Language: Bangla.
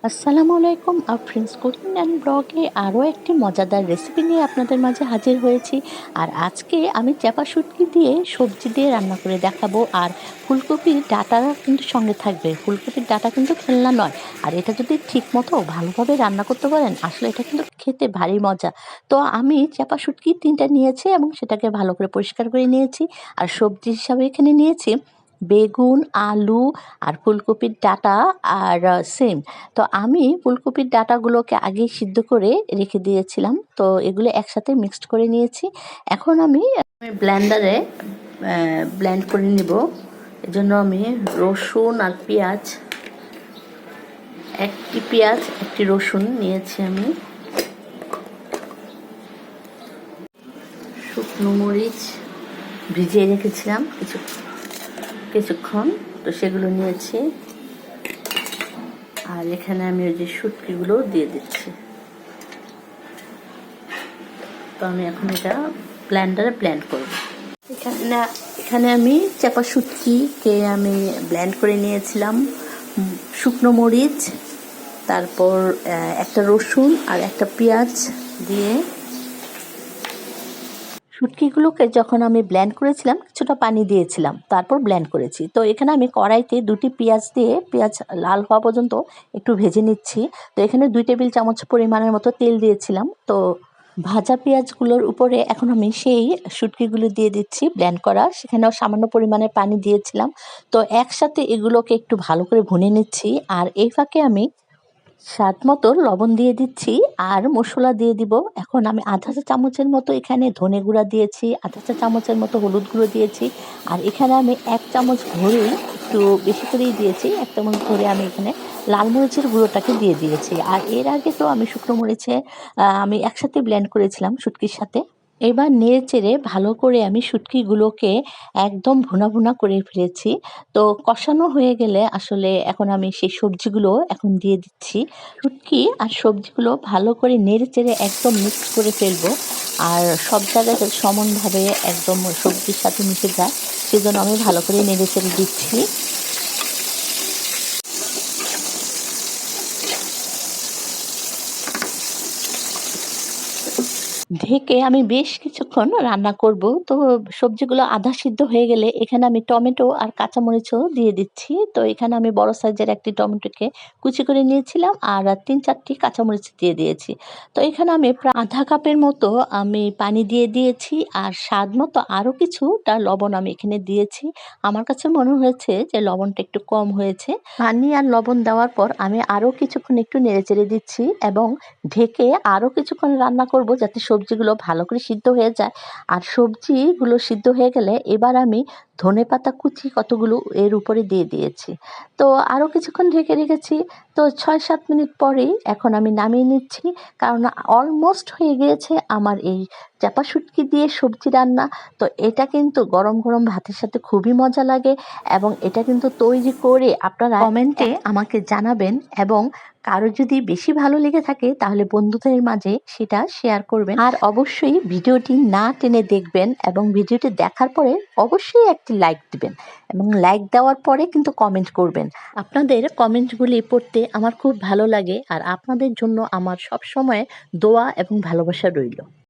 আসসালামু আলাইকুম ফ্রেন্ডস, কুকিং অ্যান্ড ব্লগে আরও একটি মজাদার রেসিপি নিয়ে আপনাদের মাঝে হাজির হয়েছি। আর আজকে আমি চাপা শুটকি দিয়ে সবজি দিয়ে রান্না করে দেখাবো। আর ফুলকপির ডাঁটা কিন্তু সঙ্গে থাকবে। ফুলকপির ডাঁটা কিন্তু খেলনা নয়। আর এটা যদি ঠিক মতো ভালোভাবে রান্না করতে পারেন, আসলে এটা কিন্তু খেতে ভারী মজা। তো আমি চাপা শুটকি 3টা নিয়েছি এবং সেটাকে ভালো করে পরিষ্কার করে নিয়েছি। আর সবজি হিসাবে এখানে নিয়েছি বেগুন, আলু আর ফুলকপির ডাঁটা আর সিম। তো আমি ফুলকপির ডাঁটাগুলোকে আগেই সিদ্ধ করে রেখে দিয়েছিলাম। তো এগুলো একসাথে মিক্সড করে নিয়েছি। এখন আমি ব্লেন্ডারে ব্লেন্ড করে নিব। এজন্য আমি রসুন আর পেঁয়াজ, একটি পেঁয়াজ একটি রসুন নিয়েছি। আমি শুকনো মরিচ ভিজিয়ে রেখেছিলাম কিছুক্ষণ, তো সেগুলো নিয়েছি। আর এখানে আমি ওই যে শুটকিগুলো দিয়ে দিচ্ছি। তো আমি এখন এটা ব্লেন্ডারে ব্লেন্ড করব। এখানে আমি চাপা শুটকিকে আমি ব্লেন্ড করে নিয়েছিলাম। শুকনো মরিচ, তারপর একটা রসুন আর একটা পেঁয়াজ দিয়ে শুটকিগুলোকে যখন আমি ব্লেন্ড করেছিলাম কিছুটা পানি দিয়েছিলাম, তারপর ব্লেন্ড করেছি। তো এখানে আমি কড়াইতে 2টি পেঁয়াজ দিয়ে পেঁয়াজ লাল হওয়া পর্যন্ত একটু ভেজে নিচ্ছি। তো এখানে 2 টেবিল চামচ পরিমাণের মতো তেল দিয়েছিলাম। তো ভাজা পেঁয়াজগুলোর উপরে এখন আমি সেই শুটকিগুলো দিয়ে দিচ্ছি ব্লেন্ড করা। সেখানেও সামান্য পরিমাণে পানি দিয়েছিলাম। তো একসাথে এগুলোকে একটু ভালো করে ভুনে নিচ্ছি। আর এই ফাঁকে আমি স্বাদ মতো লবণ দিয়ে দিচ্ছি আর মশলা দিয়ে দিব। এখন আমি আধা চা চামচের মতো এখানে ধনে গুঁড়া দিয়েছি, আধা চা চামচের মতো হলুদ গুঁড়ো দিয়েছি। আর এখানে আমি 1 চামচ ভরেই একটু বেশি করেই দিয়েছি, 1 চামচ ভরে আমি এখানে লাল মরিচের গুঁড়োটাকে দিয়ে দিয়েছি। আর এর আগে তো আমি শুকনো মরিচে আমি একসাথে ব্লেন্ড করেছিলাম শুটকির সাথে। এবার নেড়ে চেড়ে ভালো করে আমি শুটকিগুলোকে একদম ভুনা ভুনা করে ফেলেছি। তো কষানো হয়ে গেলে আসলে এখন আমি সেই সবজিগুলো এখন দিয়ে দিচ্ছি। শুটকি আর সবজিগুলো ভালো করে নেড়ে চেড়ে একদম মিক্স করে ফেলবো। আর সব জায়গায় যাতে সমানভাবে একদম সবজির সাথে মিশে যায়, সেজন্য আমি ভালো করে নেড়ে চেড়ে দিচ্ছি। ঢেকে আমি বেশ কিছুক্ষণ রান্না করব। তো সবজিগুলো আধা সিদ্ধ হয়ে গেলে এখানে আমি টমেটো আর কাঁচামরিচও দিয়ে দিচ্ছি। তো এখানে আমি বড় সাইজের একটি টমেটোকে কুচি করে নিয়েছিলাম আর 3-4টি কাঁচামরিচ দিয়ে দিয়েছি। তো এখানে আমি প্রায় আধা কাপের মতো আমি পানি দিয়ে দিয়েছি। আর স্বাদ মতো আরও কিছুটা লবণ আমি এখানে দিয়েছি। আমার কাছে মনে হয়েছে যে লবণটা একটু কম হয়েছে। পানি আর লবণ দেওয়ার পর আমি আরও কিছুক্ষণ একটু নেড়েচেড়ে দিচ্ছি এবং ঢেকে আরও কিছুক্ষণ রান্না করব যাতে সবজিগুলো ভালো করে সিদ্ধ হয়ে যায়। আর সবজিগুলো সিদ্ধ হয়ে গেলে এবার আমি ধনেপাতা কুচি কতগুলো এর উপরে দিয়ে দিয়েছি। তো আরও কিছুক্ষণ ঢেকে রেখেছি। তো 6-7 মিনিট পরেই এখন আমি নামিয়ে নিচ্ছি, কারণ অলমোস্ট হয়ে গিয়েছে আমার এই চাপা শুটকি দিয়ে সবজি রান্না। তো এটা কিন্তু গরম গরম ভাতের সাথে খুবই মজা লাগে এবং এটা কিন্তু তৈরি করে আপনারা কমেন্টে আমাকে জানাবেন। এবং কারো যদি বেশি ভালো লেগে থাকে তাহলে বন্ধুদের মাঝে সেটা শেয়ার করবেন। আর অবশ্যই ভিডিওটি না টেনে দেখবেন এবং ভিডিওটি দেখার পরে অবশ্যই একটি লাইক দিবেন এবং লাইক দেওয়ার পরে কিন্তু কমেন্ট করবেন। আপনাদের কমেন্টগুলি পড়তে আমার খুব ভালো লাগে। আর আপনাদের জন্য আমার সব সময় দোয়া এবং ভালোবাসা রইল।